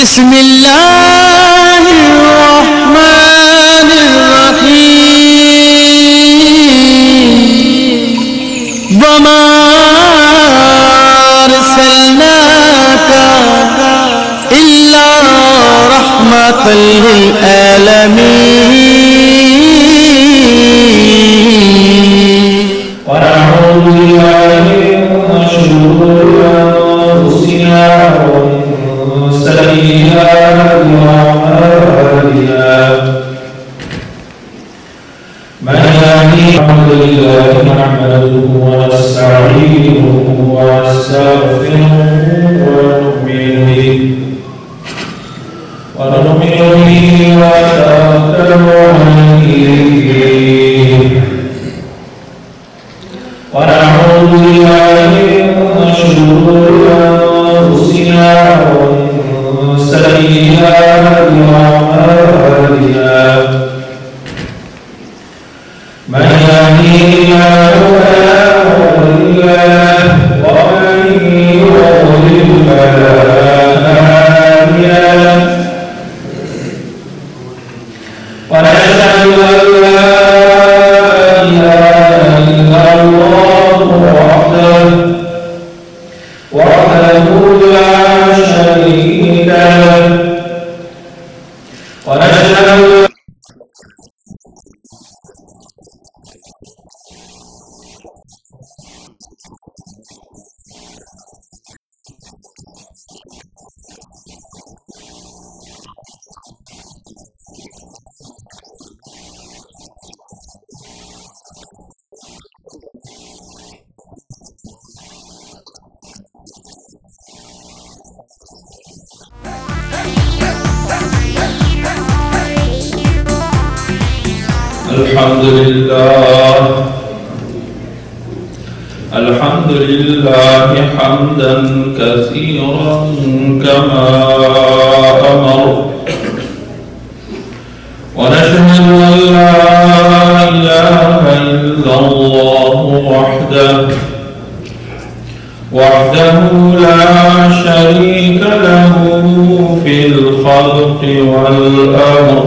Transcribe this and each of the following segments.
بسم الله الرحمن الرحيم وما أرسلناك إلا رحمة للعالمين ونعوذ بالله من شرور أنفسنا ومن سيئات أعمالنا من يهده الله نحمده ونستعينه ونستغفره ونؤمن به ونتوكل عليه ونعوذ بالله من شرور أنفسنا ومن سيئات أعمالنا من يهده الله فلا مضل له ومن يضلل فلا هادي له ونشهد أن لا إله إلا الله وحده لا شريك له ونشهد الحمد لله حمدا كثيرا كما أمر ونشهد أن لا إله إلا الله وحده لا شريك له في الخلق والأمر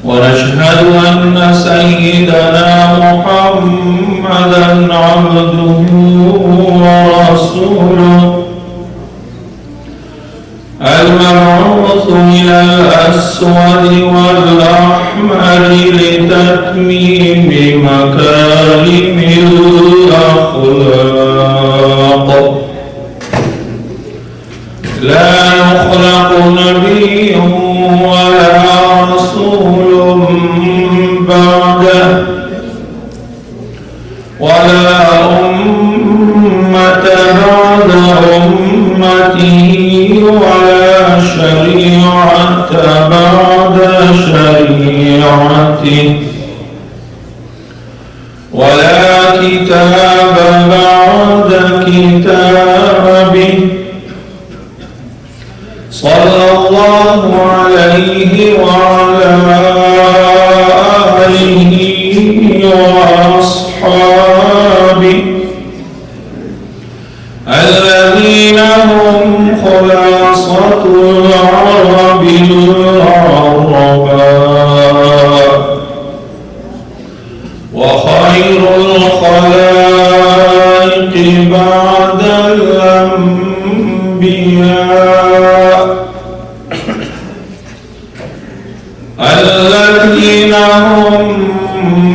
ونشهد أن سيدنا محمدا عبده ورسوله المبعوث إلى الأسود والأحمر لتتميم مكارم الأخلاق لا يخلق نبي ولا رسول بعده ولا أمة بعد أمته ولا شريعة بعد شريعته ولا كتاب بعد كتابه صلى الله عليه وعلى آله وأصحابه الذين هم خلاصة العرب العرباء وخير الخلائق بعد الأنبياء الذين هم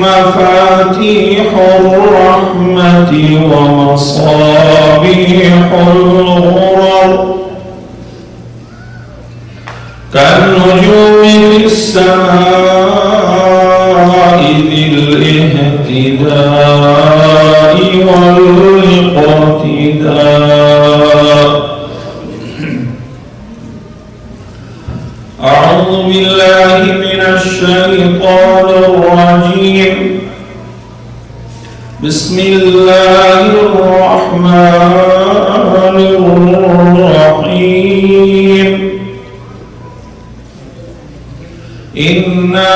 مفاتيح الرحمة ومصابيح الغرر كالنجوم في السماء ذي الاهتداء والاقتداء أعوذ بالله من الشيطان الرجيم بسم الله الرحمن الرحيم إنا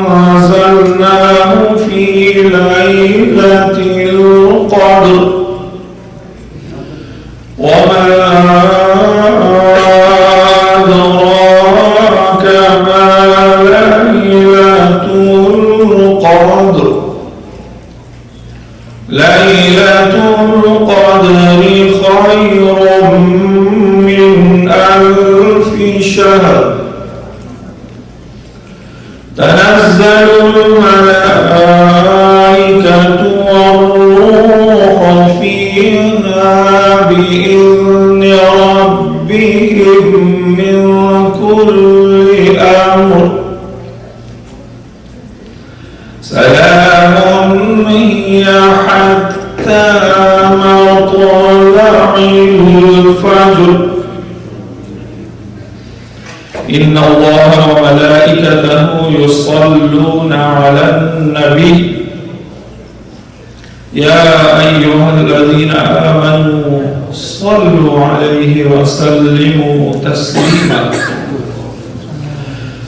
أنزلناه في ليلة القدر وما ليلة القدر خير من 1000 شهر تنزل الملائكة والروح فيها بإذن ربهم من كل أمر سلام هي حتى مطلع الفجر إن الله وملائكته يصلون على النبي يا أيها الذين آمنوا صلوا عليه وسلموا تسليما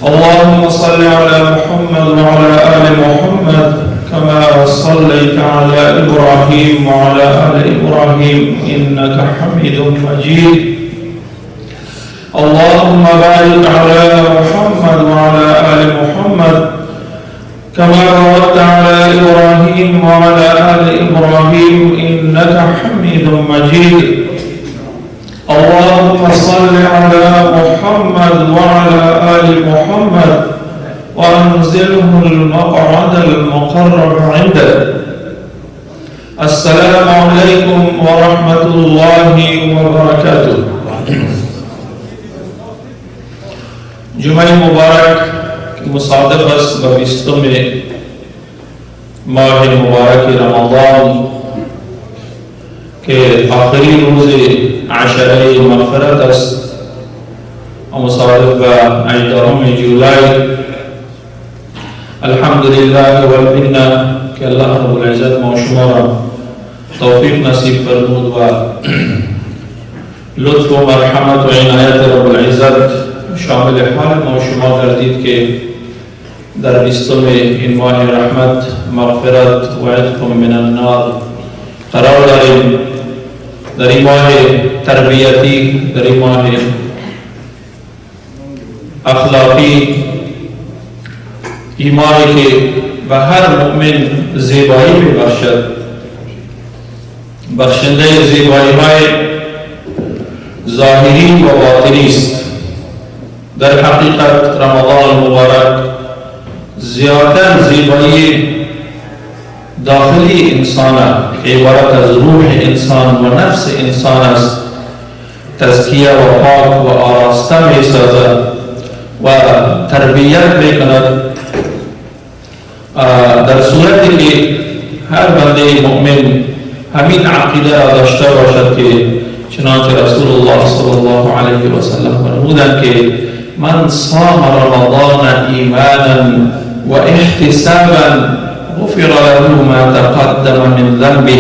اللهم صل على محمد وعلى آل محمد كما صليت على إبراهيم وعلى آل إبراهيم إنك حميد مجيد اللهم بارك على محمد وعلى آل محمد كما باركت على إبراهيم وعلى آل إبراهيم إنك حميد مجيد اللهم صل على محمد وعلى آل محمد وأنزله المقعد المقرب عندك السلام عليكم ورحمة الله وبركاته جمعه مبارک مصادف است به 20 ماه مبارک رمضان که آخرین روز عشره مغفرت است و مصادف به 18 جولای الحمدلله و المنه که الله رب العزت ما و شما را توفیق نصیب فرمود و لطف و مرحمت و عنایت رب العزت شامل حال ما و شما گردید که در 20 این ماه رحمت مغفرت و عتق من النار قرار داریم. در این ماه تربیتی، در این ماه اخلاقی، این ماهی که به هر مؤمن زیبایی میبخشد، بخشنده زیبایی های ظاهری و باطنی است. در حقیقت رمضان مبارک زیادتر زیبایی داخلی انسان عبارت از روح انسان و نفس انسان است. تزکیه و پاک و آراسته می سازد و تربیت می کند در صورتی که هر بنده مؤمن همین عقیده را داشته باشد که چنانچه رسول الله صلی الله علیه و سلم فرمودند که من صام رمضان ایمانا و احتسابا غفر له ما تقدم من ذنبه.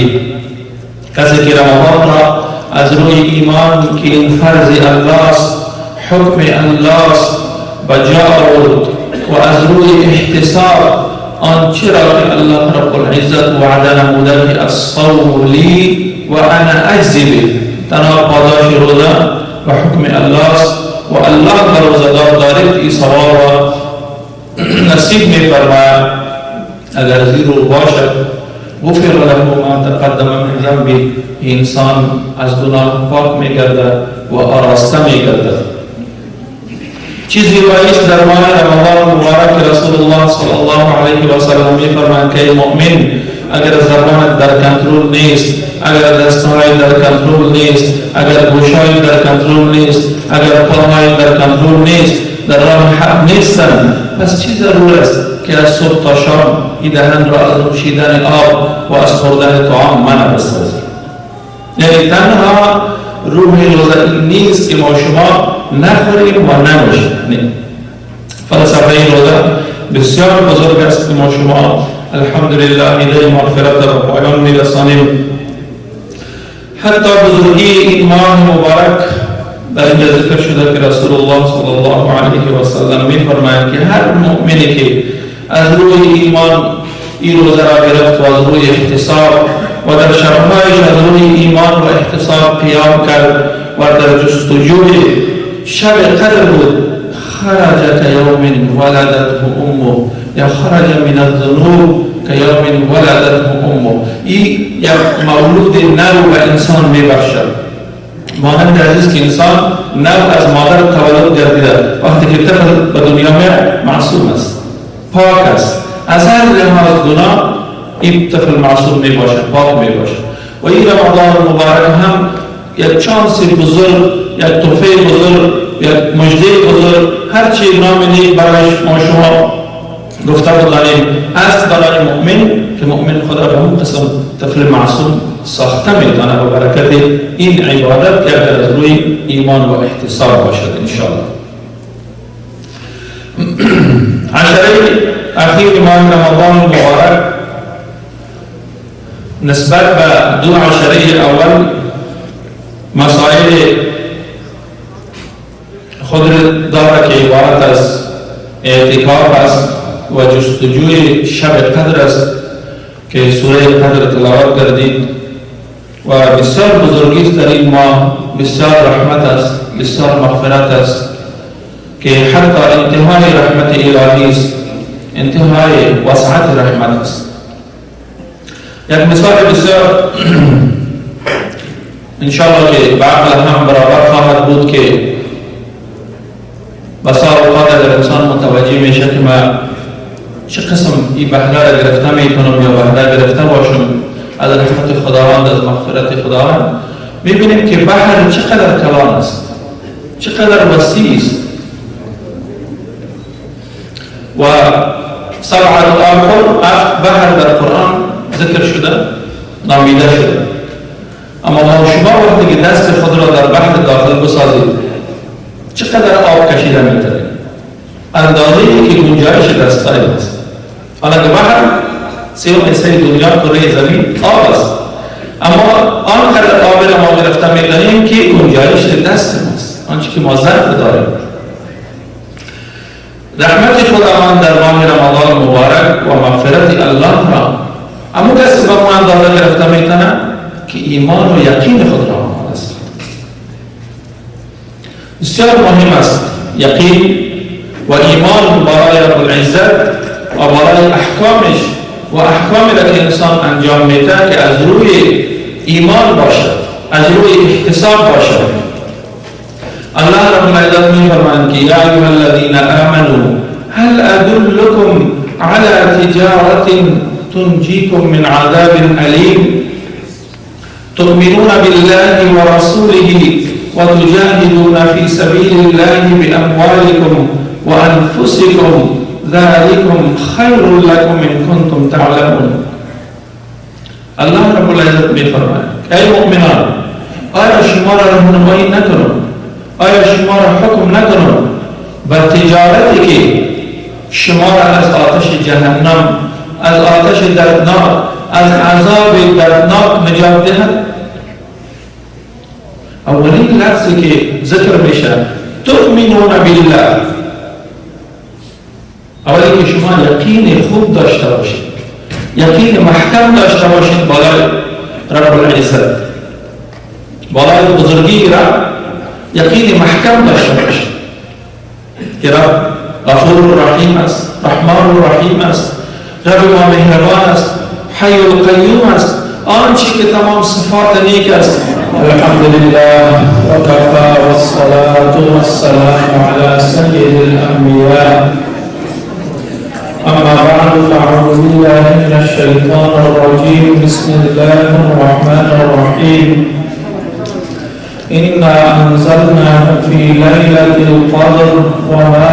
کسی که رمضان را از روی ایمان که این فرض الله است، حکم الله است بجا آورد و از روی احتساب آنچه را که الله رب العزت وعده نموده که الصوم لی و انا اجزی به، تنها پاداش روزه و حکم الله است و الله به روزگار دارد این ثواب را نصیب می فرماید. اگر زیرو باشد غفر له ما تقدم من ذنبه، انسان از گناه پاک می گردد و آراسته می گردد. چیزی بایست در ماه رمضان مبارک رسول الله صلی الله علیه و سلم می فرمایند که مؤمن اگر زبانت در کنترل نیست، اگر دستهای در کنترل نیست، اگر گوشهای در کنترل نیست، اگر پاهای در کنترل نیست، در راه حق نیستند، پس چی ضرور است که از صبح تا شام این دهن را از نوشیدن آب و از خوردن طعام منع بسازیم؟ یعنی تنها روح روزه نیست که ما شما نخوریم و ننوشیم. فلسفه روزه بسیار بزرگ است که ما شما الحمدلله ایده مغفرت را پایان میرسانیم. حتی بزرگی این ماه مبارک در اینجا ذکر شده که رسول الله صلی الله علیه و سلم میفرماید که هر مؤمنی که از روی ایمان این روزه را گرفت و از روی احتساب و در شبهایش از روی ایمان و احتساب قیام کرد و در جستجوی شب قدر بود، خرج کیوم ولدته امه، یا خرج من الذنوب كيوم ولدته امه. این یک مولود نو به انسان میبخشد، مانند عزیز که انسان نو از مادر تولد گردیده، وقتی که طفل به دنیا میاد معصوم است، پاک است، از هر لحاظ گناه این طفل معصوم میباشد، پاک میباشد. و این رمضان مبارک هم یک چانس بزرگ، یک تحفه بزرگ، یک مژده بزرگ، هر چی نام نیک برای ما شما گفته بدانیم است برای مؤمن که مؤمن خدا به اون قسم طفل معصوم ساخته میتونه و برکت این عبادت که اگر از روی ایمان و احتساب باشد انشاءالله. عشره اخیر ماه رمضان مبارک نسبت به دو عشره اول مسائل خود داره که عبارت از اعتکاف است و جستجوی شب قدر است که سوره قدر تلاوت کردید و بسیار بزرگی است در این ماه، بسیار رحمت است، بسیار مغفرت است که حتی انتهای رحمت الهی است، انتهای وسعت رحمت است. یک مثال بسیار انشاءالله که به عقل هم برابر خواهد بود که بسا اوقات اگر انسان متوجه میشه که من چه قسم این بهره را گرفته میتونم یا بهره گرفته باشم از رحمت خداوند، از مغفرت خداوند، میبینیم که بحر چقدر کلان است، چقدر وسیع است و سبعه آخر بحر در قرآن ذکر شده، نامیده شده، اما ما شما وقتی که دست خود را در بحر داخل بسازید چقدر آب کشیده میتونید، اندازه‌ای که گنجایش دستای است. حالا که بحر 3 حصه دنیا کره زمین آب است، اما آنقدر آب را ما گرفته میدانیم که گنجایش دست ماست، آنچه که ما ظرف داریم. رحمت خداوند در ماه رمضان مبارک و مغفرت الله را اما کسی با ما اندازه گرفته میتونه که ایمان و یقین خود را آماده است. بسیار مهم است یقین و ایمان برای رب العزت و برای احکامش و احکامی را که انسان انجام میده که از روی ایمان باشد، از روی احتساب باشد. الله رب العزت میفرماید که یا ایها الذین آمنوا هل ادلکم علی تجارة تنجیکم من عذاب علیم تؤمنون بالله ورسوله وتجاهدون في سبيل الله بأموالكم وأنفسكم ذلكم خير لكم إن كنتم تعلمون. الله رب العزت می‌فرماید ای مؤمنان، آیا شما را راهنمایی نکنم، آیا شما را حکم نکنم بر تجارتی که شما را از آتش جهنم، از آتش دردناک، از عذاب دردناک نجات دهد؟ اولین لفظی که ذکر میشه تؤمنون بالله، اولی که شما یقین خوب داشته باشید، یقین محکم داشته باشید بالای رب العزت، بالای بزرگی رب یقین محکم داشته باشید که رب غفور رحیم است، رحمان رحیم است، رب ما مهربان است، حی القیوم است، آنچه که تمام صفات نیک است. الحمدلله و کفا و الصلاة و السلام علی سید الانبیاء. اما بعد فاعوذ بالله من الشیطان الرجیم. بسم الله الرحمن الرحیم. إنا أنزلناه في ليلة القدر وما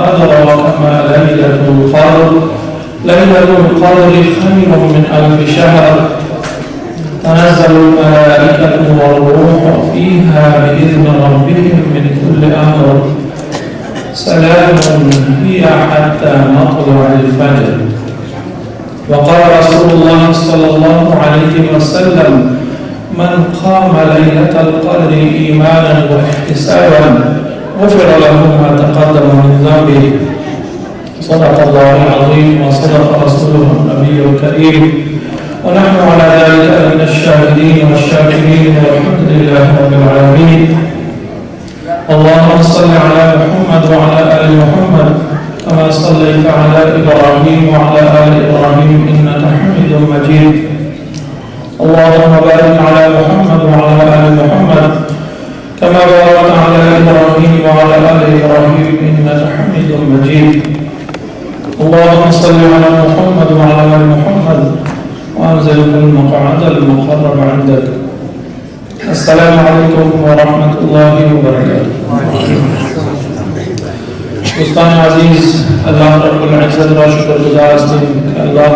أدراك ما ليلة القدر ليلة القدر خير من 1000 شهر تنزل الملائكة والروح فيها بإذن ربهم من كل أمر سلام هي حتى مطلع الفجر. وقال رسول الله صلى الله عليه وسلم من قام ليلة القدر إيمانا واحتسابا غفر له ما تقدم من ذنبه. صدق الله العظيم وصدق رسوله النبي الكريم ونحن على ذلك من الشاهدين والشاكرين والحمد لله رب العالمين. اللهم صل على محمد وعلى آل محمد كما صليت على إبراهيم وعلى آل إبراهيم إنك حميد مجيد اللهم بارك على محمد وعلى آل محمد كما باركت على إبراهيم وعلى آل إبراهيم إنك حميد مجيد اللهم صل على محمد وعلى آل محمد وأنزل المقعد المقرب عندك. السلام عليكم ورحمة الله وبركاته. دوستان عزیز، اللہ رب العزت را شکرگزار هستیم که الله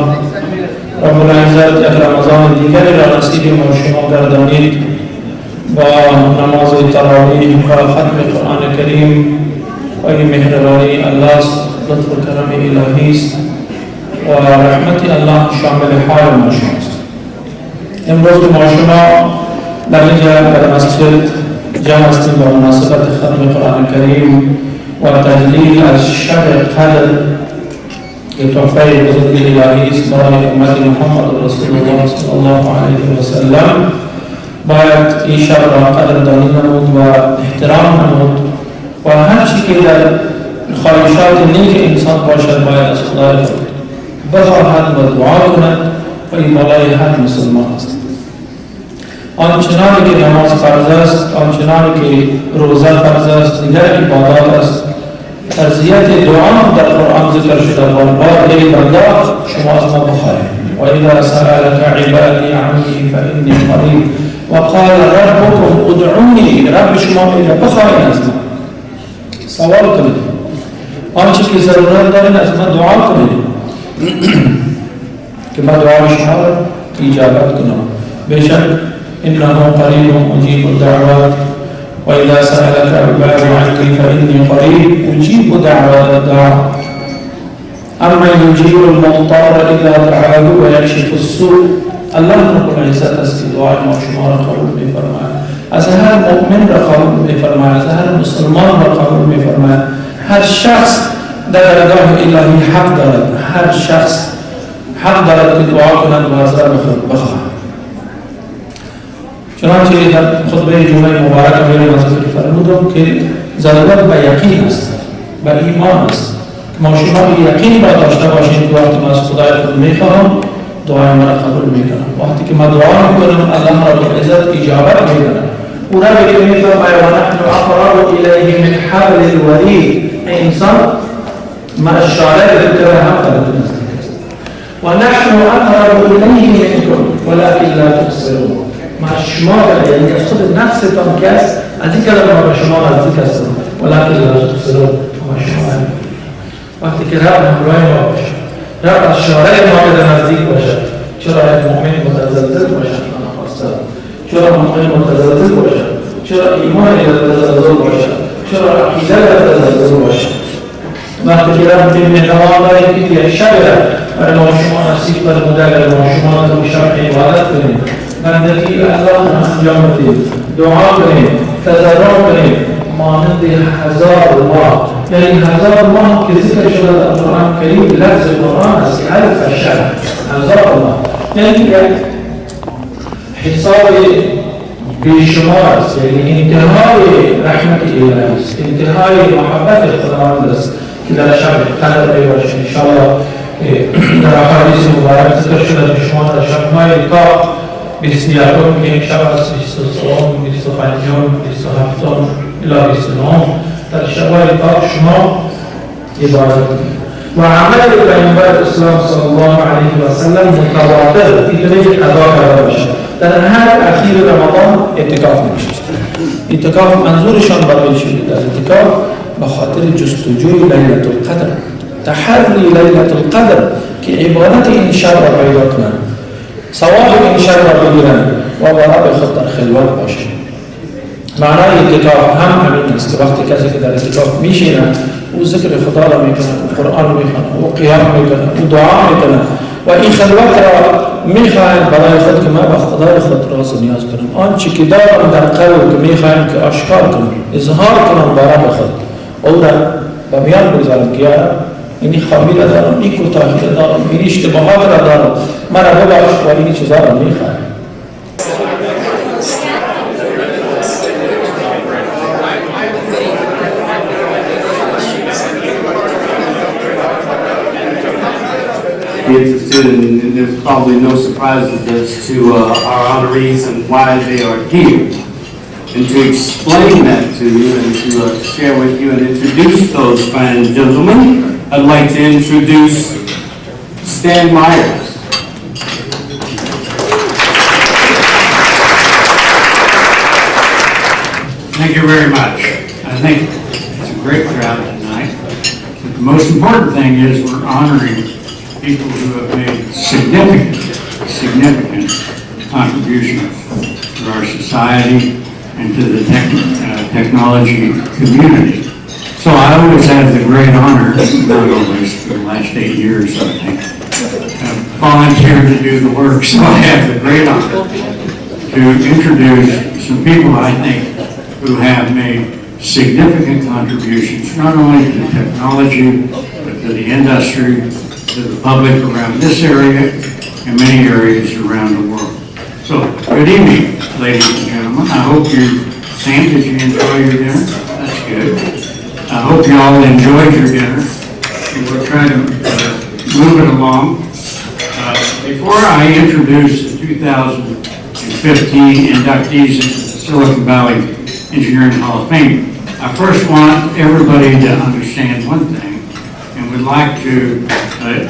رب العزت یک رمضان دیگری را نصیب ما و شما گردانید با نماز تراویح و ختم قرآن کریم و این مهربانی الله است، لطف و کرم الهی است و رحمت الله شامل حال ما شماست. امروز ما شما در اینجا در مسجد جمع هستیم با مناسبت ختم قرآن کریم و تجلیل از شب قدر که تحفه بزرگ الهی است برای امت محمد رسول الله صلی الله علیه و سلم. باید این شب را قدر دانی نمود و احترام نمود و هر چی که در خواهشات نیک انسان باشد باید از خدای خود بخواهد و دعا کند و این بالای هر مسلمان است. آنچنانی که نماز فرض است، آنچنانی که روزه فرض است، دیگر عبادات است. فرضیت دعا در قرآن ذکر شده و بار ای بنده شما از ما بخواهید و اذا سألك عبادی عنی فإنی قریب و قال ربكم ادعونی، رب شما میگه بخواهید از ما، سوال کنید، آنچه که ضرورت دارید از ما دعا کنید که ما دعا شما را اجابت کنم. بیشک انه قریب مجیب الدعوات وإذا سألك عبادي عني فإني قريب أجيب دعوة الداع أما يجيب المضطر إذا دعاه ويكشف السوء. الله رب العزت است که دعای ما شما را قبول می‌فرماید، از هر مؤمن را قبول می‌فرماید، از هر مسلمان را قبول می‌فرماید. هر شخص در درگاه الهی حق دارد، هر شخص حق دارد که دعا کند و از رب خود بخواهد. چنانچه در خطبه جمعه مبارک میرم از ذکر فرمودم که ضرورت به یقین است، به ایمان است که ما شما یقین را داشته باشیم که وقتی ما از خدای خود میخواهم دعای ما را قبول میکنم. وقتی که ما دعا میکنم الله رب العزت اجابت میکنه. او را که میفرماید و نحن اقرب الیه من حبل الورید، انسان ما الشارع که هم قرار نزدیک است. و نحن اقرب الیه منکم ولكن لا تبصرون. ما شما یعنی از خود نفستان که است از این کلمه ما به شما نزدیک هستم ولکن لا تبصرون. ما شما وقتی که رب همراه ما باشد، رب از شارع ما به نزدیک باشد، چرا یک مؤمن متزلزل باشد، چرا مؤمن متزلزل باشد، چرا ایمان متزلزل باشد، چرا عقیده متزلزل باشد. وقتی که رب این مهربان دارید که یک شب برای ما شما نصیب فرموده اگر ما شما در شب عبادت کنید، بندگی الله را انجام بدید، دعا کنید، تضرع کنید مانند 1000 ماه، یعنی 1000 ماه که ذکر شده در قرآن کریم لفظ قرآن است که الف شهر 1000 ماه، یعنی یک حساب بیشمار است، یعنی انتهای رحمت الهی است، انتهای محبت خداوند است که در شب قدر باشید. انشاءالله در احادیث مبارک ذکر شده که شما در شب‌های طاق 21 که این شب است، 23 25 27 الی 29 در شب‌های طاق شما عبادت کنید و عمل پیامبر اسلام صلی الله علیه و سلم متواتر دیگه قضا کرده باشه. در هر اخیر رمضان اعتکاف می‌نشست. اعتکاف منظورشان برای چی بود؟ اعتکاف به خاطر جستجوی لیلة القدر، تحری لیلة القدر که عبادت این شب را پیدا کنند، ثواب این شب را بگیرند و با رب خود در خلوت باشند. معنای اعتکاف هم همین است که وقتی کسی که در اعتکاف میشیند او ذکر خدا را میکنه، قرآن میخونه، او قیام میکنه، او دعا میکنه و این خلوت را میخواهند برای خود که من با خدای خود راز و نیاز کنم. آنچه که دارم در قلب که میخواهند که آشکار کنم، اظهار کنم با رب خود، او را به میان بگذارم که یا اینی خامی را دارم، این کوتاهی را دارم، این اشتباهات را دارم، من را ببخش و این چیزا را میخواهم. good, and there's probably no surprises as to our honorees and why they are here. And to explain that to you and to share with you and introduce those fine gentlemen, I'd like to introduce Stan Myers. Thank you very much. I think it's a great crowd tonight. But the most important thing is we're honoring people who have made significant contributions to our society and to the technology community. So I always have the great honor, not always, for the last 8 years, I think, volunteered to do the work. So I have the great honor to introduce some people I think who have made significant contributions, not only to technology, but to the industry, to the public around this area, and many areas around the world. So, good evening, ladies and gentlemen. I hope Sam, did you enjoy your dinner? That's good. I hope you all enjoyed your dinner, and we're trying to move it along. Before I introduce the 2015 inductees into the Silicon Valley Engineering Hall of Fame, I first want everybody to understand one thing, and would like to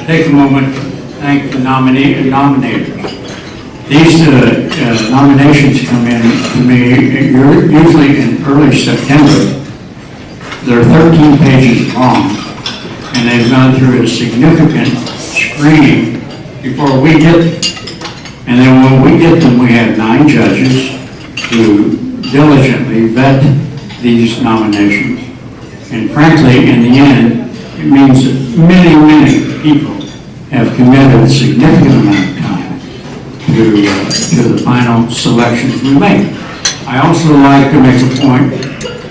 take a moment to thank the nominators. These nominations come in to me usually in early September. They're 13 pages long, and they've gone through a significant screening before we get them. And then when we get them, we have 9 judges who diligently vet these nominations. And frankly, in the end, it means that many people have committed a significant amount of time to the final selections we make. I also like to make a point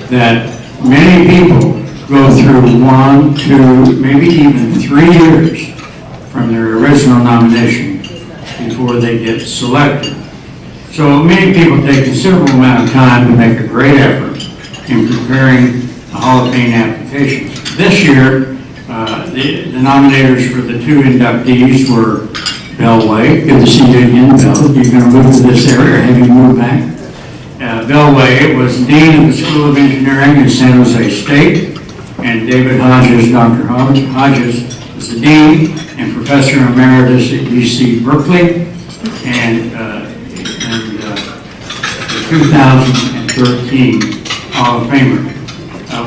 that many people go through 1, 2, maybe even 3 years from their original nomination before they get selected. So many people take a considerable amount of time to make a great effort in preparing the Hall of Fame applications. This year, the nominators for the 2 inductees were Bell Way. Good to see you again, Bell. You're going to move to this area, or have you moved back? Bell Way was Dean of the School of Engineering in San Jose State, and David Hodges, Dr. Hodges, is the Dean and Professor Emeritus at UC Berkeley, and the 2013 Hall of Famer.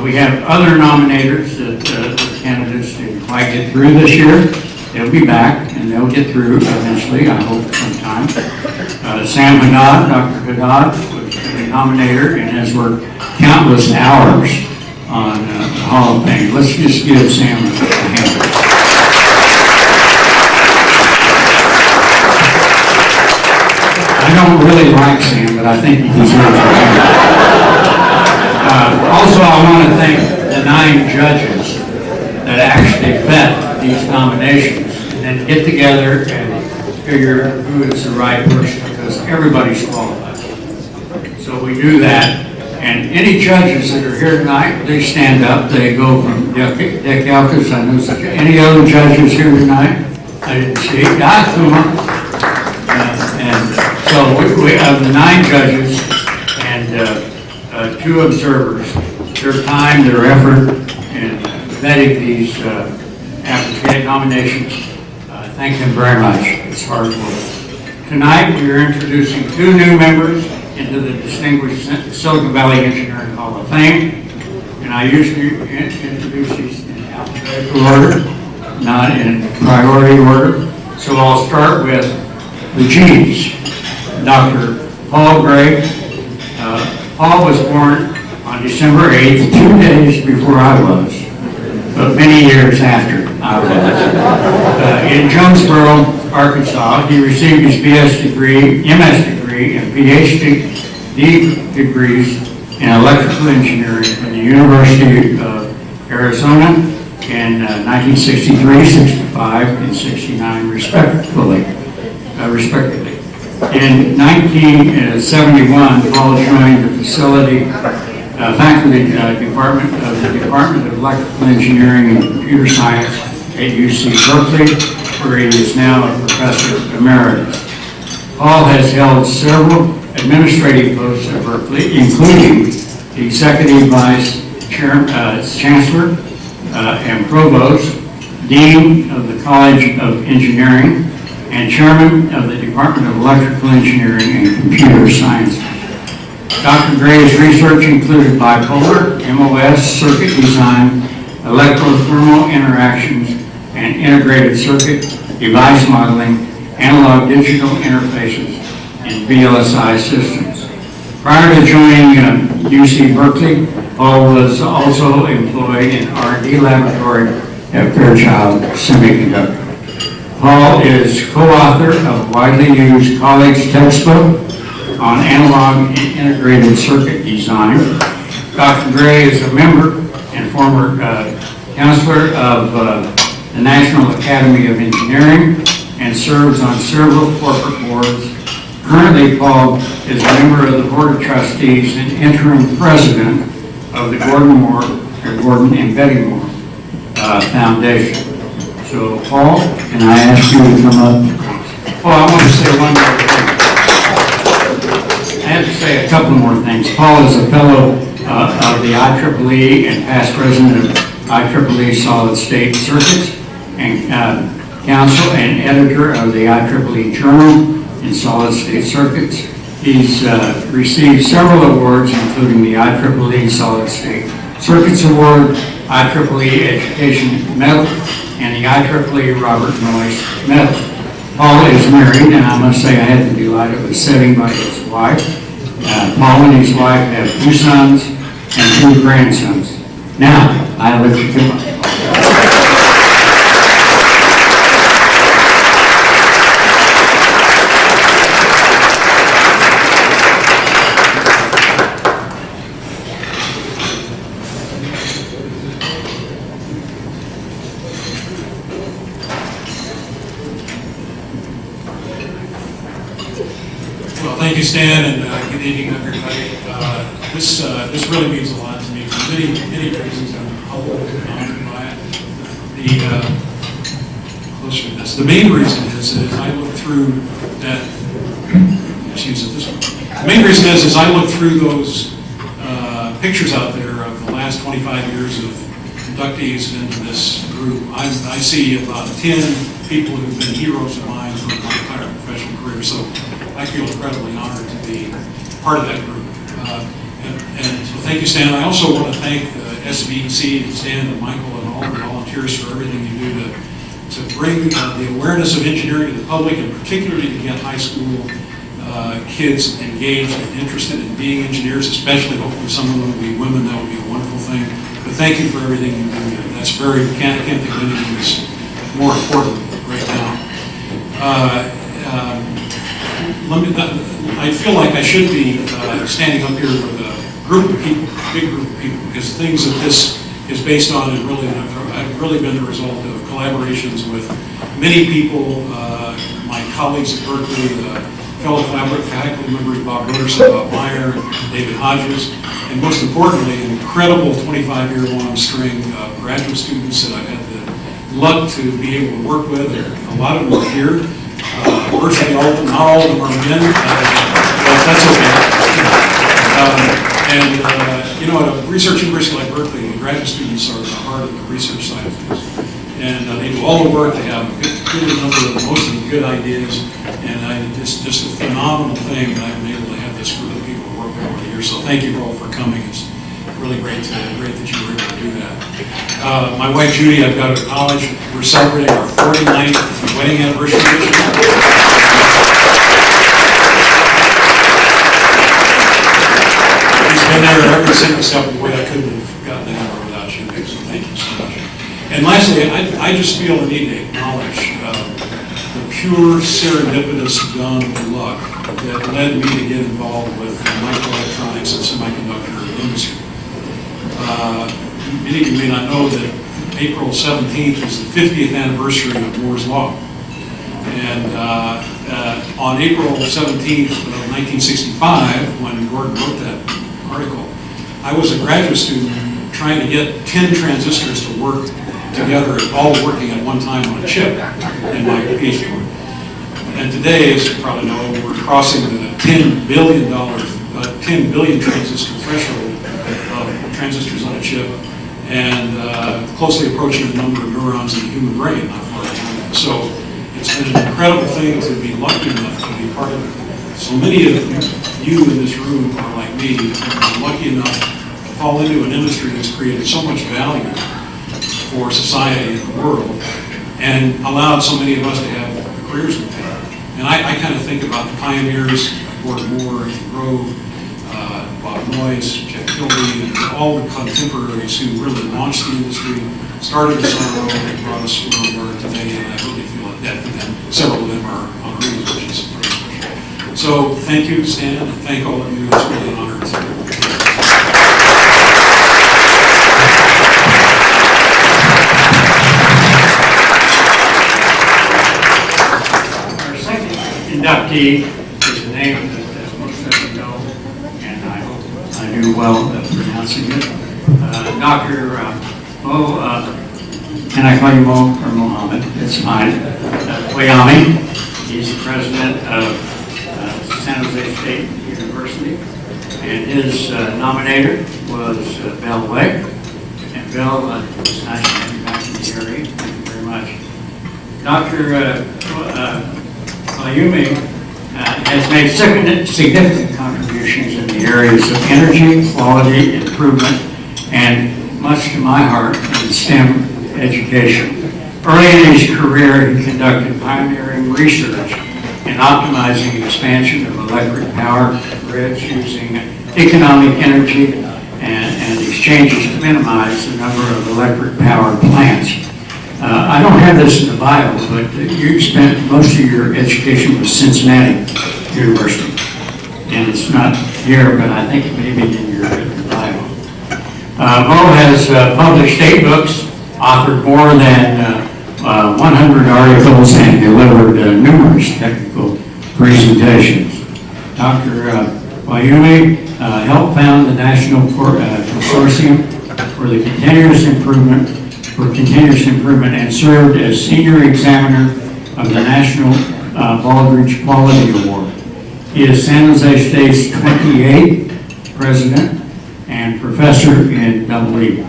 We have other nominators that the candidates didn't quite get through this year. They'll be back, and they'll get through eventually, I hope, sometime. Sam Haddad, Dr. Haddad, was a nominator and has worked countless hours on the Hall of Fame. Let's just give Sam a hand. I don't really like Sam, but I think he deserves it. Also, I want to thank the 9 judges that actually vet these nominations and then get together and figure who is the right person, because everybody's qualified. So we do that, and any judges that are here tonight, they stand up. They go from Dick Elkis. I know any other judges here tonight? I didn't see. So we have the 9 judges and 2 observers. Their time, their effort in vetting these applicant nominations, thank them very much. It's hard work. Tonight we are introducing 2 new members into the distinguished Silicon Valley Engineering Hall of Fame. And I usually introduce these in alphabetical order, not in priority order. So I'll start with the G's. Dr. Paul Gray. Paul was born on December 8th, 2 days before I was, but many years after I was. In Jonesboro, Arkansas, he received his BS degree, MS degree, and PhD degrees in electrical engineering from the University of Arizona in 1963, 65, and 69, respectively. In 1971, Paul joined the faculty department of the Department of Electrical Engineering and Computer Science at UC Berkeley, where he is now a professor emeritus. Paul has held several administrative posts at Berkeley, including the Executive Vice Chancellor and Provost, Dean of the College of Engineering, and Chairman of the Department of Electrical Engineering and Computer Science. Dr. Gray's research included bipolar, MOS, circuit design, electrothermal interactions, and integrated circuit device modeling, analog digital interfaces, and VLSI systems. Prior to joining UC Berkeley, Paul was also employed in R&D laboratory at Fairchild Semiconductor. Paul is co-author of a widely used college textbook on analog and integrated circuit design. Dr. Gray is a member and former counselor of the National Academy of Engineering and serves on several corporate boards. Currently, Paul is a member of the Board of Trustees and interim president of the Gordon and Betty Moore Foundation. So, Paul, can I ask you to come up? Well, I want to say one more thing. I have to say a couple more things. Paul is a fellow of the IEEE and past president of IEEE Solid State Circuits and counsel and editor of the IEEE Journal in Solid State Circuits. He's received several awards, including the IEEE Solid State Circuits Award, IEEE Education Medal, and the IEEE Robert Noyce Medal. Paul is married, and I must say I had the delight of sitting by his wife. Paul and his wife have 2 sons and 2 grandsons. Now, I let you come up. Well, thank you, Stan, and good evening, everybody. This really means a lot to me for many reasons. I'm humbled and honored by it. Closer to this. The main reason is as I look through that. Let's use it this way. The main reason is as I look through those pictures out there of the last 25 years of inductees into this group, I see about 10 people who've been heroes of mine for my entire professional career. So I feel incredibly honored to be part of that group. And so thank you, Stan. I also want to thank SVC and Stan and Michael and all the volunteers for everything you do to bring the awareness of engineering to the public, and particularly to get high school kids engaged and interested in being engineers, especially hopefully some of them will be women. That would be a wonderful thing. But thank you for everything you do. That's very, can't think of anything that's more important right now. I feel like I should be standing up here with a group of people, a big group of people, because things that this is based on have really been the result of collaborations with many people, my colleagues at Berkeley, fellow faculty members Bob Roderson, Bob Meyer, David Hodges, and most importantly, an incredible 25-year-long string of graduate students that I've had the luck to be able to work with. A lot of them are here. Virtually all of them, not all of them are men, but that's okay. You know, at a research university like Berkeley, the graduate students are the heart of the research side of things. And they do all the work, they have a good number of most of the good ideas, and it's just a phenomenal thing that I've been able to have this group of people work over the years. So thank you all for coming. It's really great that you were able to do that. My wife Judy, I've got to acknowledge, we're celebrating our 49th wedding anniversary this year. He's been there every single step of the way. I couldn't have gotten anywhere without you, so thank you so much. And lastly, I just feel the need to acknowledge the pure serendipitous gun of luck that led me to get involved with microelectronics and semiconductor industry. Many of you may not know that April 17th is the 50th anniversary of Moore's Law. And on April 17th of 1965, when Gordon wrote that article, I was a graduate student trying to get 10 transistors to work together, all working at one time on a chip in my PhD work. And today, as you probably know, we're crossing the $10 billion transistor threshold of transistors on a chip, and closely approaching the number of neurons in the human brain not far behind. So it's been an incredible thing to be lucky enough to be part of it. So many of you in this room are like me, and lucky enough to fall into an industry that's created so much value for society and the world, and allowed so many of us to have the careers we've had. And I kind of think about the pioneers, Gordon Moore and Grove, Bob Noyes, Jack Kilby, and all the contemporaries who really launched the industry, started us on our own, and brought us where we are today, and I really feel a debt to them. Several of them are honorees, which is very special. So thank you, Stan, and thank all of you. It's really an honor to inductee is a name that most of you know, and I hope I do well at pronouncing it. Dr. Mo, can I call you Mo or Mohammed? It's fine. Qayumi. He's the president of San Jose State University, and his nominator was Bill Wick. And Bill, it's nice to have you back in the area. Thank you very much. Dr. Qayumi has made significant contributions in the areas of energy, quality, improvement, and much to my heart, in STEM education. Early in his career, he conducted pioneering research in optimizing expansion of electric power grids using economic energy and exchanges to minimize the number of electric power plants. I don't have this in the bio, but you spent most of your education with Cincinnati University. And it's not here, but I think maybe in your bio. Mo has published 8 books, authored more than 100 articles, and delivered numerous technical presentations. Dr. Qayumi helped found the National Consortium for Continuous Improvement and served as Senior Examiner of the National Baldrige Quality Award. He is San Jose State's 28th President and Professor in EE.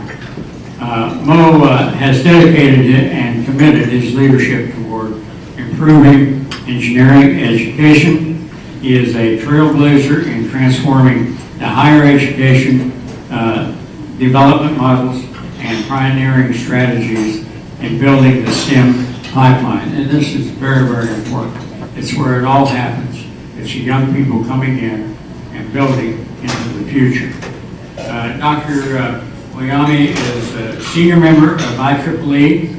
Mo has dedicated and committed his leadership toward improving engineering education. He is a trailblazer in transforming the higher education development models and pioneering strategies in building the STEM pipeline. And this is very, very important. It's where it all happens. It's the young people coming in and building into the future. Dr. Qayumi is a senior member of IEEE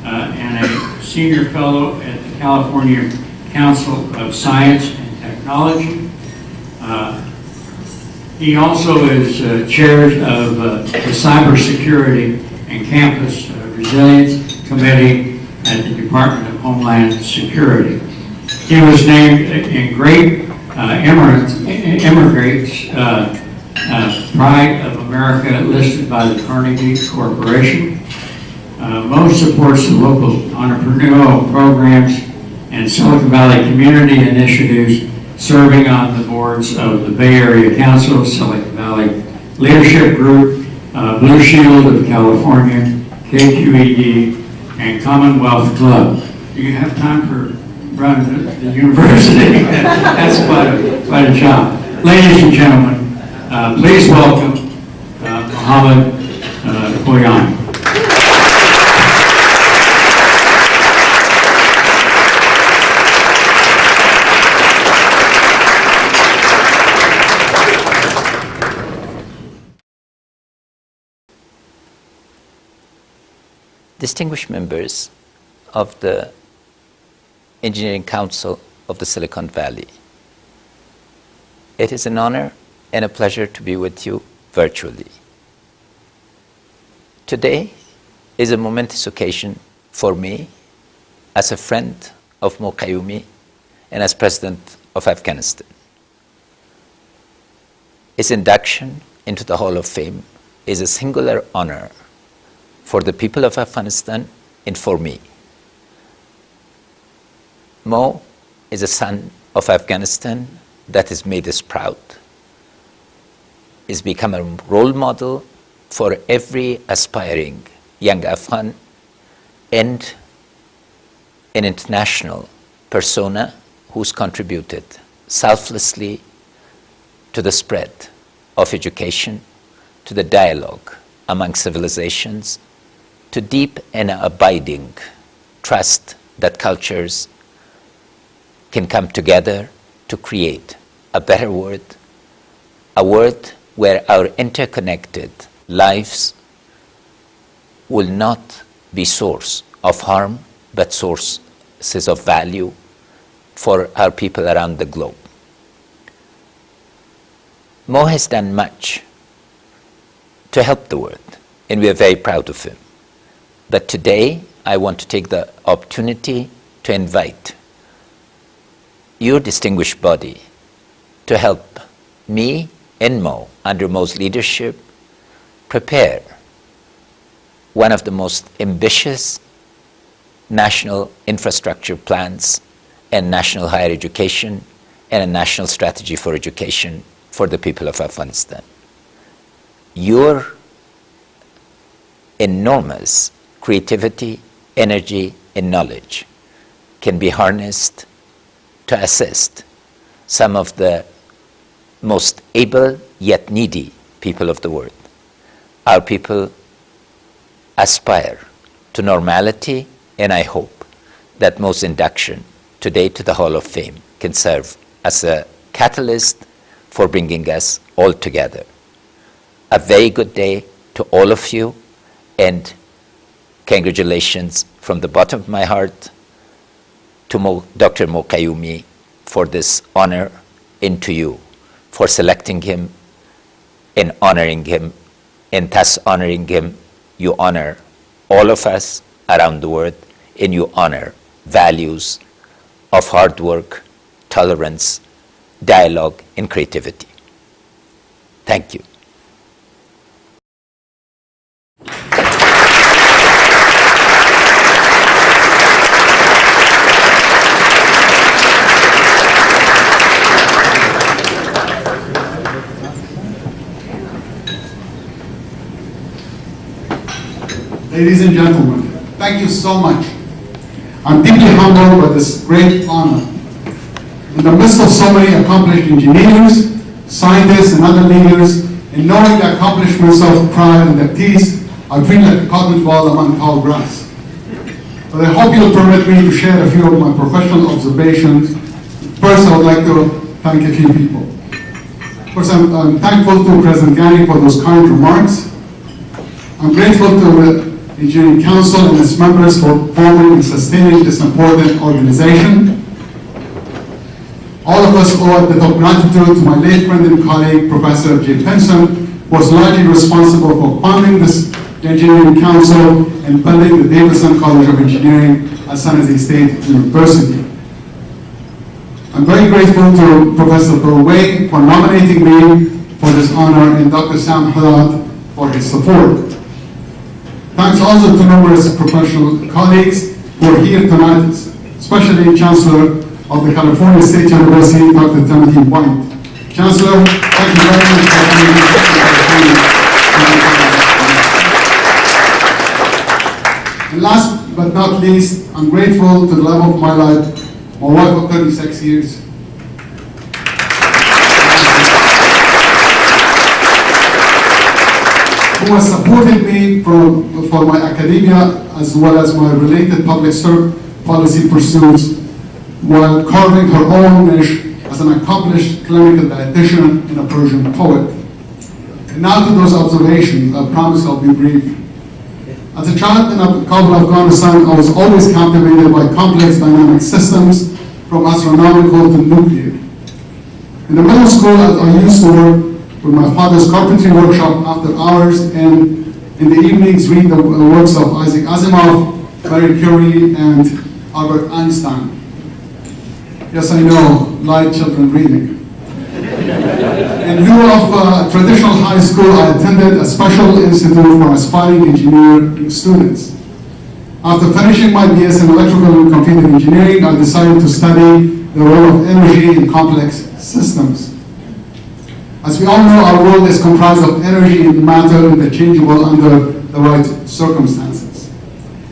and a senior fellow at the California Council of Science and Technology. He also is chair of the Cybersecurity and Campus Resilience Committee at the Department of Homeland Security. He was named in Great Immigrants Pride of America, listed by the Carnegie Corporation. Mo supports the local entrepreneurial programs and Silicon Valley community initiatives, serving on the boards of the Bay Area Council, Silicon Valley Leadership Group, Blue Shield of California, KQED, and Commonwealth Club. Do you have time for running the university? That's quite a job. Ladies and gentlemen, please welcome Mohammed Qayumi. Distinguished members of the Engineering Council of the Silicon Valley, it is an honor and a pleasure to be with you virtually. Today is a momentous occasion for me as a friend of Mo Qayumi and as President of Afghanistan. His induction into the Hall of Fame is a singular honor for the people of Afghanistan and for me. Mo is a son of Afghanistan that has made us proud. He's become a role model for every aspiring young Afghan and an international persona who's contributed selflessly to the spread of education, to the dialogue among civilizations, to deep and abiding trust that cultures can come together to create a better world, a world where our interconnected lives will not be source of harm, but sources of value for our people around the globe. Mo has done much to help the world, and we are very proud of him. But today, I want to take the opportunity to invite your distinguished body to help me and Mo, under Mo's leadership, prepare one of the most ambitious national infrastructure plans and national higher education and a national strategy for education for the people of Afghanistan. Your enormous creativity, energy, and knowledge can be harnessed to assist some of the most able yet needy people of the world. Our people aspire to normality, and I hope that Mo's induction today to the Hall of Fame can serve as a catalyst for bringing us all together. A very good day to all of you, and congratulations from the bottom of my heart to Dr. Mo Qayumi for this honor, and to you for selecting him and honoring him, and thus honoring him, you honor all of us around the world, and you honor values of hard work, tolerance, dialogue, and creativity. Thank you. Ladies and gentlemen, thank you so much. I'm deeply humbled by this great honor. In the midst of so many accomplished engineers, scientists, and other leaders, and knowing the accomplishments of pride and their peace, I feel like a cottage wall among tall grass. But I hope you'll permit me to share a few of my professional observations. First, I would like to thank a few people. First, I'm thankful to President Ghani for those kind remarks. I'm grateful to the Engineering Council and its members for forming and sustaining this important organization. All of us owe a debt of gratitude to my late friend and colleague, Professor J. Pinson, who was largely responsible for founding this Engineering Council and building the Davidson College of Engineering at San Jose State University. I'm very grateful to Professor Bill Wade for nominating me for this honor, and Dr. Sam Haddad for his support. Thanks also to numerous professional colleagues who are here tonight, especially Chancellor of the California State University, Dr. Timothy White. Chancellor, thank you very much for coming. And last but not least, I'm grateful to the love of my life, my wife of 36 years, who has supported me for my academia as well as my related public policy pursuits, while carving her own niche as an accomplished clinical dietitian and a Persian poet. And now to those observations, I promise I'll be brief. As a child in Kabul, Afghanistan, I was always captivated by complex dynamic systems, from astronomical to nuclear. In the middle school, I used to work with my father's carpentry workshop after hours, and in the evenings read the works of Isaac Asimov, Marie Curie, and Albert Einstein. Yes, I know, light children reading. In lieu of traditional high school, I attended a special institute for aspiring engineering students. After finishing my BS in electrical and computer engineering, I decided to study the role of energy in complex systems. As we all know, our world is comprised of energy and matter interchangeable under the right circumstances.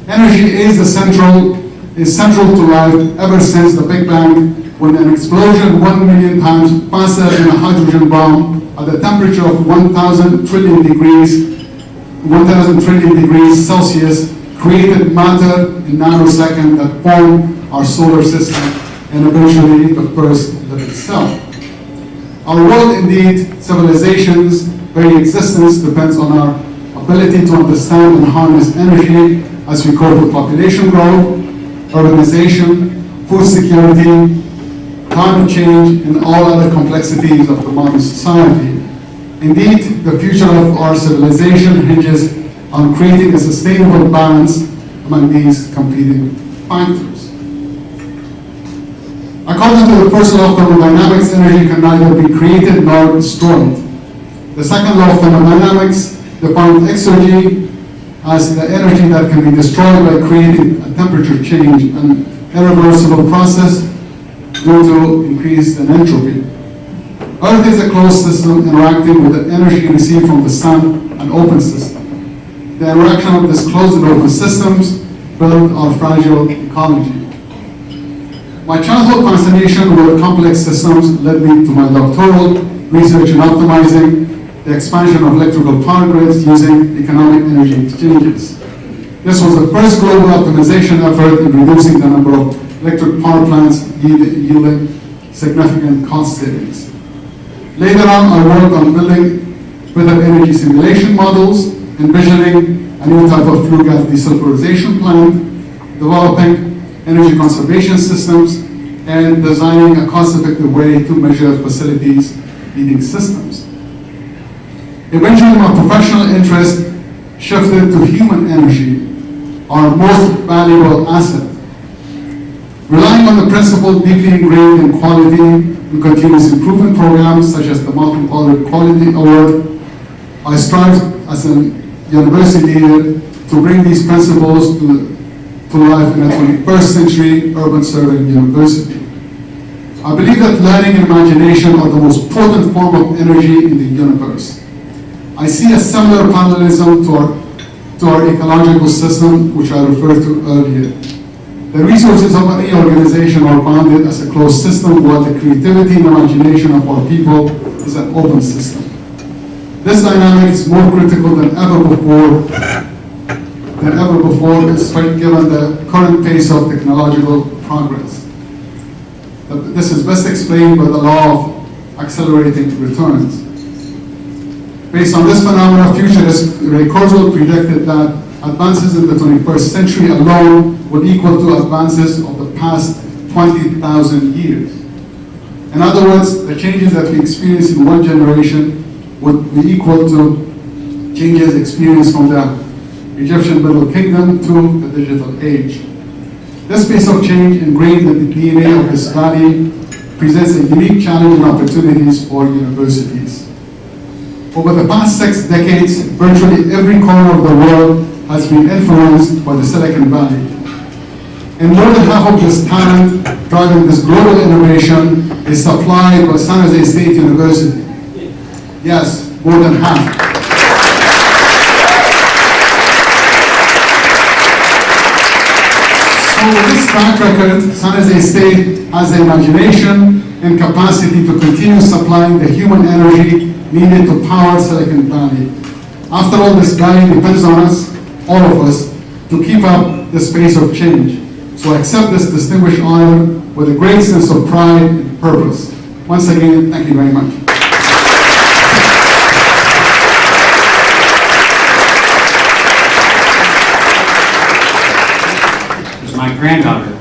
Energy is central to life ever since the Big Bang, when an explosion 1 million times faster than a hydrogen bomb at the temperature of 1,000 trillion degrees Celsius created matter in nanoseconds that formed our solar system and eventually the first living cell. Our world, indeed, civilization's very existence depends on our ability to understand and harness energy as we cope with population growth, urbanization, food security, climate change, and all other complexities of the modern society. Indeed, the future of our civilization hinges on creating a sustainable balance among these competing factors. According to the first law of thermodynamics, energy can neither be created nor destroyed. The second law of thermodynamics defines exergy as the energy that can be destroyed by creating a temperature change, an irreversible process due to increase in entropy. Earth is a closed system interacting with the energy received from the sun, an open system. The interaction of these closed and open systems build our fragile ecology. My childhood fascination with complex systems led me to my doctoral research in optimizing the expansion of electrical power grids using economic energy exchanges. This was the first global optimization effort in reducing the number of electric power plants, yielding significant cost savings. Later on, I worked on building better energy simulation models, envisioning a new type of flue gas desulfurization plant, developing energy conservation systems, and designing a cost-effective way to measure facilities' heating systems. Eventually, my professional interest shifted to human energy, our most valuable asset. Relying on the principle deeply ingrained in quality and continuous improvement programs such as the Multi-Polar Quality Award, I strive as a university leader to bring these principles to life in a 21st century urban serving university. I believe that learning and imagination are the most potent form of energy in the universe. I see a similar parallelism to our ecological system, which I referred to earlier. The resources of any organization are bounded as a closed system, while the creativity and imagination of our people is an open system. This dynamic is more critical than ever before, especially given the current pace of technological progress. This is best explained by the law of accelerating returns. Based on this phenomenon, futurist Ray Kurzweil predicted that advances in the 21st century alone would equal to advances of the past 20,000 years. In other words, the changes that we experience in one generation would be equal to changes experienced from the Egyptian Middle Kingdom to the digital age. This pace of change ingrained in the DNA of this valley presents a unique challenge and opportunities for universities. Over the past 6 decades, virtually every corner of the world has been influenced by the Silicon Valley. And more than half of this talent driving this global innovation is supplied by San Jose State University. Yes, more than half. So with this track record, San Jose State has the imagination and capacity to continue supplying the human energy needed to power Silicon Valley. After all, this valley depends on us, all of us, to keep up this pace of change. So I accept this distinguished honor with a great sense of pride and purpose. Once again, thank you very much. This is my granddaughter.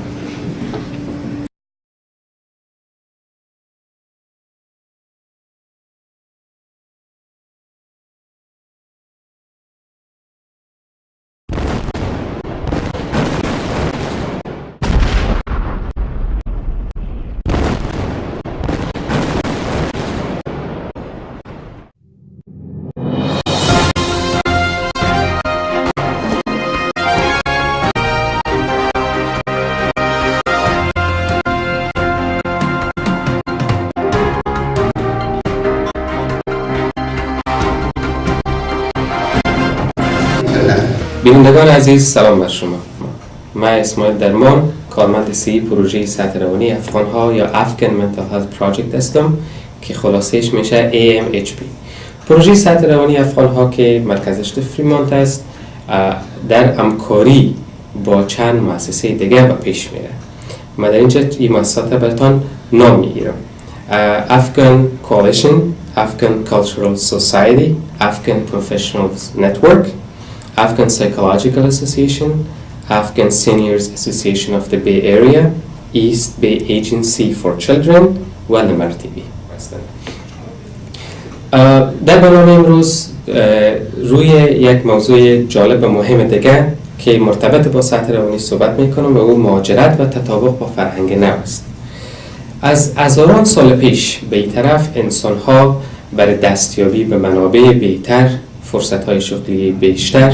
بینندگان عزیز سلام بر شما. من اسماعیل درمان کارمند سی پروژه سطح روانی افغان ها یا Afghan Mental Health Project هستم که خلاصش میشه AMHP. پروژه سطح روانی افغان ها که مرکزش در فریمونت است در همکاری با چند مؤسسه دیگه به پیش میره. من در اینجا این مؤسسات براتون نام میگیرم: Afghan Coalition, Afghan Cultural Society, Afghan Professionals Network, Afghan Psychological Association, Afghan Seniors Association of the Bay Area, East Bay Agency for Children و Lemar TV. در برنامه امروز روی یک موضوع جالب و مهم دیگه که مرتبط با سطح روانی صحبت میکنم و او مهاجرت و تطابق با فرهنگ نو است. از هزاران سال پیش به این طرف انسان ها برای دستیابی به منابع بهتر، فرصت های شغلی بیشتر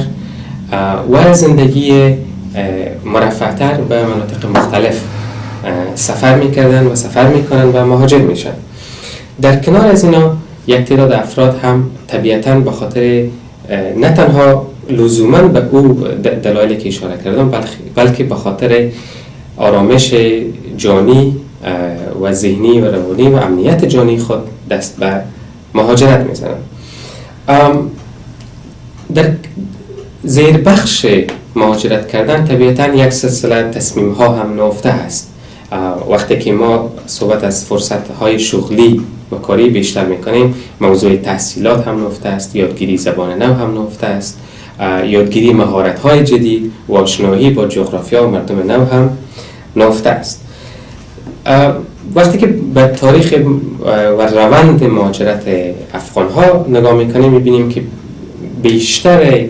و زندگی مرفه‌تر به مناطق مختلف سفر میکردن و سفر میکنن و مهاجر میشن. در کنار از اینا یک تعداد افراد هم طبیعتاً به خاطر نه تنها لزوماً به او دلایلی که اشاره کردم بلکه به خاطر آرامش جانی و ذهنی و روانی و امنیت جانی خود دست به مهاجرت میزنن. در زیر بخش مهاجرت کردن طبیعتاً یک سلسله تصمیم ها هم نهفته است. وقتی که ما صحبت از فرصت های شغلی و کاری بیشتر میکنیم، موضوع تحصیلات هم نهفته است، یادگیری زبان نو هم نهفته است، یادگیری مهارت های جدید و آشنایی با جغرافیا و مردم نو هم نهفته است. وقتی که به تاریخ و روند مهاجرت افغان ها نگاه میکنیم میبینیم که بیشتر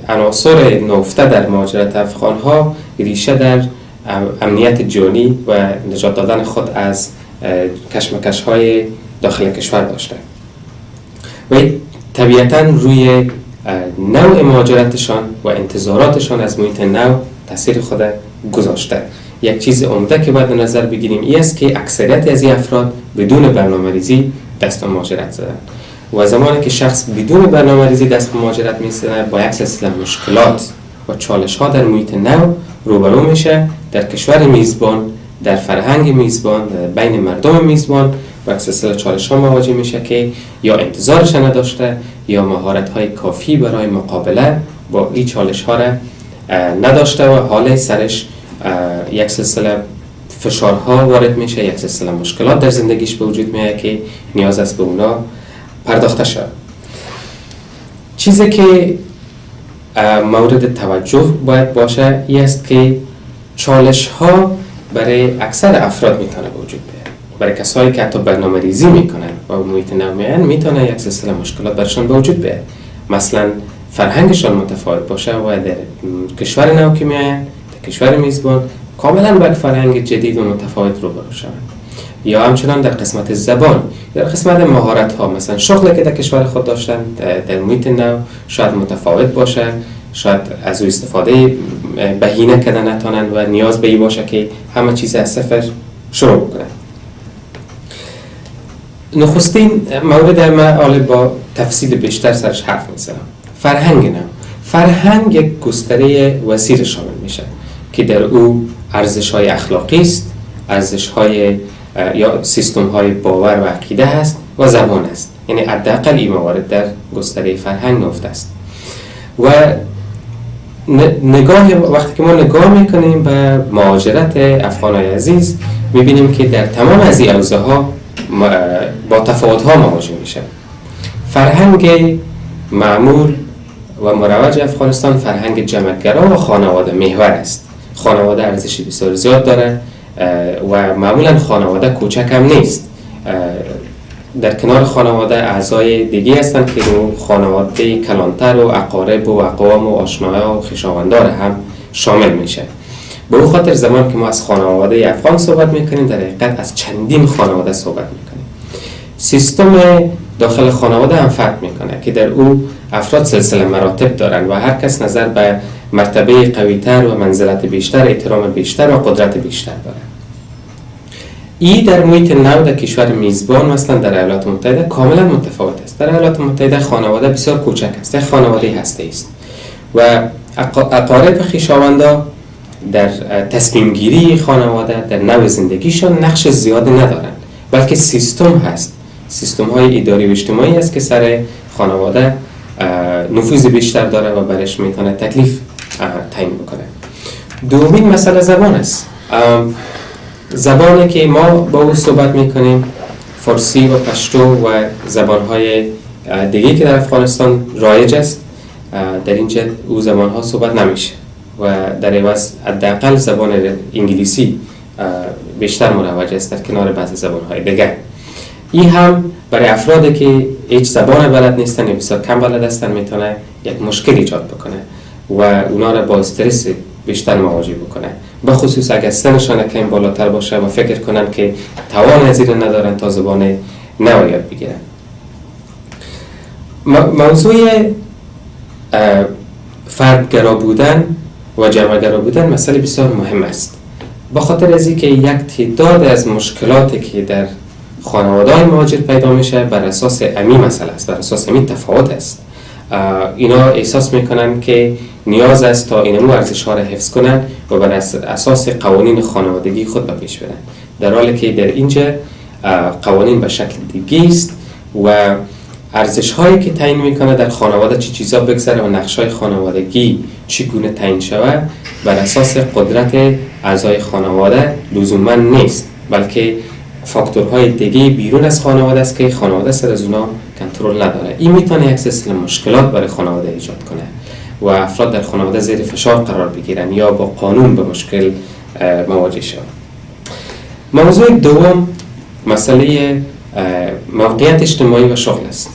عناصر نهفته در مهاجرت افغان ها ریشه در امنیت جانی و نجات دادن خود از کشمکش های داخل کشور داشته و طبیعتاً روی نوع مهاجرتشان و انتظاراتشان از محیط نو تاثیر خود گذاشته. یک چیز عمده که باید نظر بگیریم این است که اکثریت از این افراد بدون برنامه‌ریزی دست به مهاجرت زدن و زمانی که شخص بدون برنامه‌ریزی دست به مهاجرت می‌زنه با یک سلسله مشکلات و چالش‌ها در محیط نو روبرو میشه، در کشور میزبان، در فرهنگ میزبان، در بین مردم میزبان و یک سلسله چالش‌ها مواجه میشه که یا انتظارش نداشته یا مهارت‌های کافی برای مقابله با این چالش‌ها را نداشته و حال سرش یک سلسله فشارها وارد میشه، یک سلسله مشکلات در زندگیش به وجود میاد که نیاز است به اونا پرداخته شد. چیزی که مورد توجه باید باشه این است که چالش ها برای اکثر افراد میتونه به وجود بیاد. برای کسایی که حتی برنامه ریزی میکنن و محیط نو میان میتونه یک سلسله مشکلات برشان به وجود بیاد. مثلا فرهنگشان متفاوت باشه و در کشور نو که میاین، در کشور میزبان کاملا با یک فرهنگ جدید و متفاوت روبرو شوند. یا همچنان در قسمت زبان یا در قسمت مهارت ها، مثلا شغلی که در کشور خود داشتن در محیط نو شاید متفاوت باشه، شاید از او استفاده بهینه کردن نتونن و نیاز به این باشه که همه چیز از صفر شروع بکنن. نخستین مورد ما با تفصیل بیشتر سرش حرف میزنم. فرهنگ نو. فرهنگ یک گستره وسیع شامل میشه که در او ارزش‌های اخلاقی است، ارزش‌های یا سیستم‌های باور و عقیده هست و زبان است. یعنی حداقل این موارد در گستره فرهنگ نهفته است. و وقتی که ما نگاه میکنیم به مهاجرت افغانای عزیز میبینیم که در تمام از این حوزه‌ها با تفاوت‌ها مواجه میشه. فرهنگ معمول و مروج افغانستان فرهنگ جمع‌گرا و خانواده محور است. خانواده ارزشی بسیار زیاد داره و معمولا خانواده کوچک هم نیست. در کنار خانواده اعضای دیگه هستن که رو خانواده کلانتر و اقارب و اقوام و آشناها و خویشاوندان هم شامل میشه. به اون خاطر زمان که ما از خانواده افغان صحبت میکنیم در حقیقت از چندین خانواده صحبت میکنیم. سیستم داخل خانواده هم فرق میکنه که در او افراد سلسله مراتب دارن و هر کس نظر به مرتبه قویتر و منزلت بیشتر، احترام بیشتر و قدرت بیشتر داره. این در محیط نو در کشور میزبان مثلا در ایالات متحده کاملا متفاوت است. در ایالات متحده خانواده بسیار کوچک است، یک خانواده هسته است و اقارب و خویشاوندا در تصمیم گیری خانواده در نوع زندگیشان نقش زیادی ندارند، بلکه سیستم هست، سیستم های اداری و اجتماعی است که سر خانواده نفوذ بیشتر داره و برش میتونه تکلیف تعیین بکنه. دومین مسئله زبان است. زبانی که ما با او صحبت میکنیم فارسی و پشتو و زبانهای دیگه که در افغانستان رایج است، در اینجا او زبانها صحبت نمیشه و در عوض حداقل زبان انگلیسی بیشتر مروج است در کنار بعضی زبانهای دیگه. این هم برای افرادی که هیچ زبان بلد نیستن یا بسیار کم بلد هستن میتونه یک مشکل ایجاد بکنه و اونا را با استرس بیشتر مواجه بکنه، بخصوص اگر سنشان کمی بالاتر باشه و فکر کنن که توان از این ندارن تا زبان نو یاد بگیرن. موضوع فردگرا بودن و جمعگرا بودن مسئله بسیار مهم است، به خاطر از اینکه یک تعداد از مشکلاتی که در خانواده‌های مهاجر پیدا میشه بر اساس امی مسئله است، بر اساس امی تفاوت است. اینا احساس میکنن که نیاز است تا اینمو ارزش‌ها را حفظ کنن و بر اساس قوانین خانوادگی خود به پیش برن، در حالی که در اینجا قوانین به شکل دیگه است و ارزش‌هایی که تعیین میکنه در خانواده چه چیزا بگذره و نقش‌های خانوادگی چگونه تعیین شود بر اساس قدرت اعضای خانواده لزوما نیست، بلکه فاکتورهای دیگه بیرون از خانواده است که خانواده سر از اونا کنترل نداره. این میتونه یک سلسله مشکلات برای خانواده ایجاد کنه و افراد در خانواده زیر فشار قرار بگیرن یا با قانون به مشکل مواجه شوند. موضوع دوم مسئله موقعیت اجتماعی و شغل است.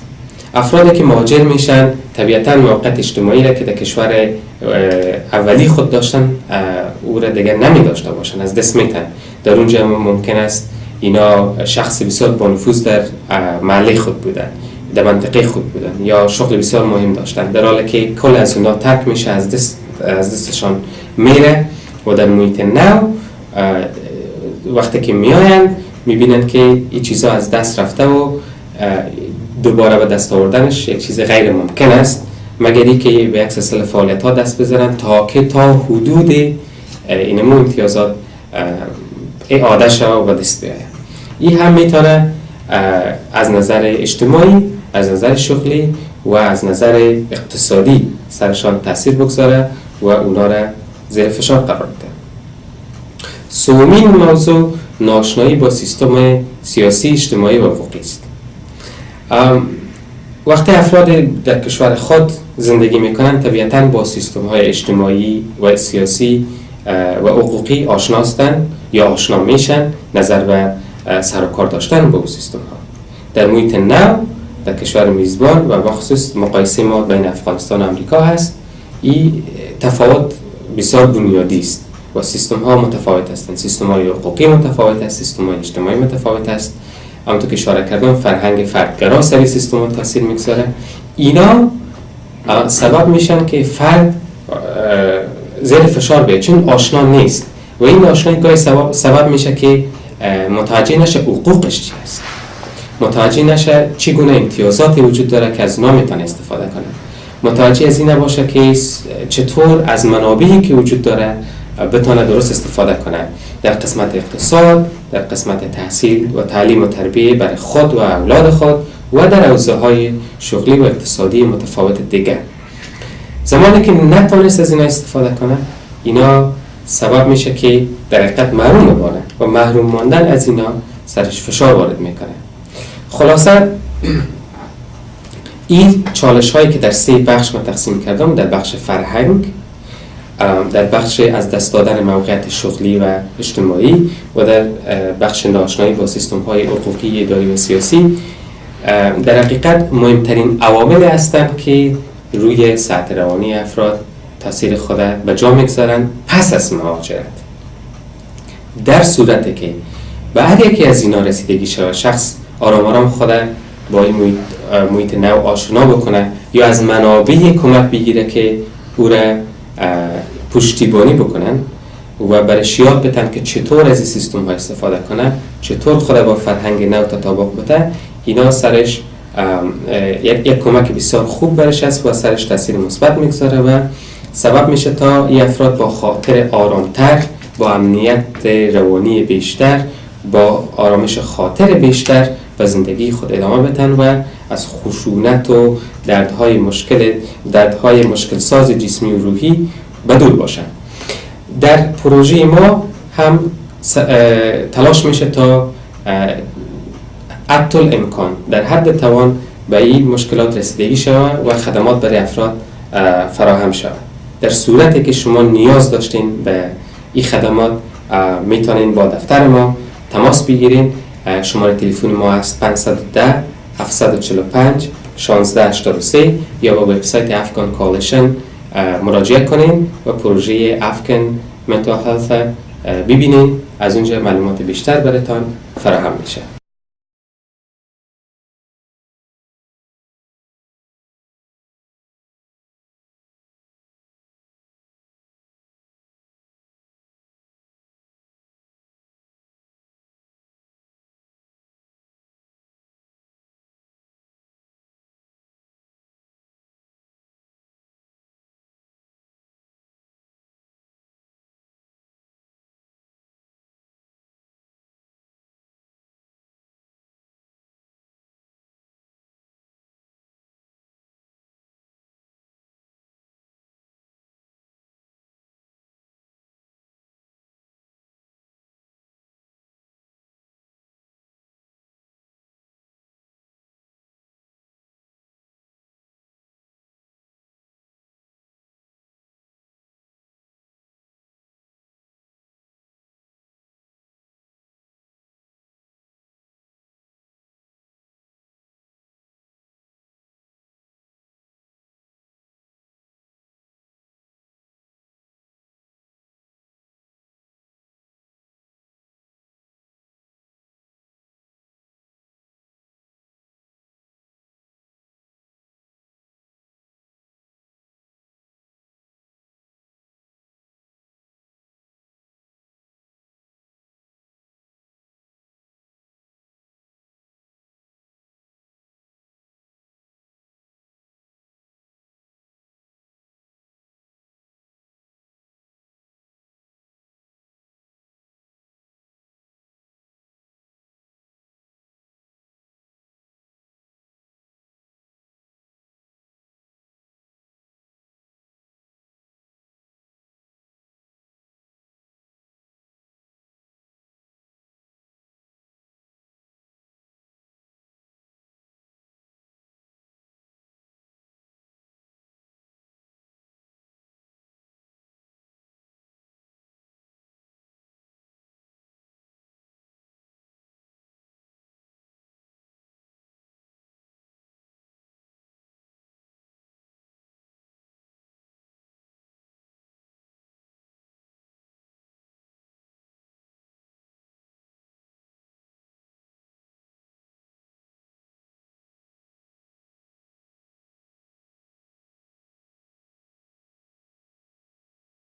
افرادی که مهاجر میشن طبیعتاً موقعیت اجتماعی را که در کشور اولی خود داشتن او را دیگر نمی داشته باشن، از دست میتن. در اونجا ممکن است اینا شخص بسیار با نفوذ در محله خود بودن، در منطقه خود بودن یا شغل بسیار مهم داشتن، در حالی که کل از اونا ترک میشه، از دستشان میره و در محیط نو وقتی که میاین میبینن که این چیزا از دست رفته و دوباره به دست آوردنش یک چیز غیر ممکن است، مگر اینکه به یک سلسله فعالیت ها دست بذارن تا حدود اینمو امتیازات اعاده شود و به دست بیاید. این هم میتونه از نظر اجتماعی، از نظر شغلی و از نظر اقتصادی سرشان تاثیر بگذاره و اونا را زیر فشار قرار بده. سومین موضوع ناآشنایی با سیستم سیاسی، اجتماعی و حقوقی است. وقتی افراد در کشور خود زندگی میکنن طبیعتاً با سیستم های اجتماعی و سیاسی و حقوقی آشنا هستند یا آشنا میشن، نظر به سر و کار داشتن با اون سیستم ها. در محیط نو در کشور میزبان و بخصوص مقایسه ما بین افغانستان و امریکا هست، این تفاوت بسیار بنیادی است و سیستم ها متفاوت هستند. سیستم های حقوقی متفاوت است، سیستم های اجتماعی متفاوت است. همونطور که اشاره کردم فرهنگ فردگرا سر سیستم ها تاثیر میگذاره. اینا سبب میشن که فرد زیر فشار بیاد چون آشنا نیست و این آشنایی گاهی سبب میشه که متوجه نشه حقوقش چی است، متوجه نشه چگونه امتیازاتی وجود داره که از اونا میتونه استفاده کنه، متوجه از این نباشه که چطور از منابعی که وجود داره بتونه درست استفاده کنه در قسمت اقتصاد، در قسمت تحصیل و تعلیم و تربیه برای خود و اولاد خود و در حوزه‌های شغلی و اقتصادی متفاوت دیگه. زمانی که نتونست از اینا استفاده کنه، اینا سبب میشه که در حقیقت محروم بمانه و محروم ماندن از اینا سرش فشار وارد میکنه. خلاصه این چالش هایی که در 3 بخش من تقسیم کردم، در بخش فرهنگ، در بخش از دست دادن موقعیت شغلی و اجتماعی و در بخش ناآشنایی با سیستم های حقوقی، اداری و سیاسی، در حقیقت مهمترین عوامل هستند که روی سطح روانی افراد تاثیر خود به جا میگذارن پس از مهاجرت. در صورتی که به هر یکی از اینا رسیدگی شود، شخص آرام آرام خود با این محیط نو آشنا بکنه یا از منابع کمک بگیره که او را پشتیبانی بکنن و برش یاد بدن که چطور از این سیستم ها استفاده کنه، چطور خود با فرهنگ نو تطابق بده، اینا سرش یک کمک بسیار خوب برش است و سرش تاثیر مثبت میگذاره و سبب میشه تا این افراد با خاطر آرامتر، با امنیت روانی بیشتر، با آرامش خاطر بیشتر به زندگی خود ادامه بدن و از خشونت و دردهای مشکل ساز جسمی و روحی بدور باشن. در پروژه ما هم تلاش میشه تا حتی الامکان در حد توان به این مشکلات رسیدگی شود و خدمات برای افراد فراهم شود. در صورتی که شما نیاز داشتین به این خدمات میتونین با دفتر ما تماس بگیرین. شماره تلفن ما است 510 745 1683 یا با وبسایت افغان کالیشن مراجعه کنین و پروژه افغان منتال هلث ببینین. از اونجا معلومات بیشتر براتان فراهم میشه.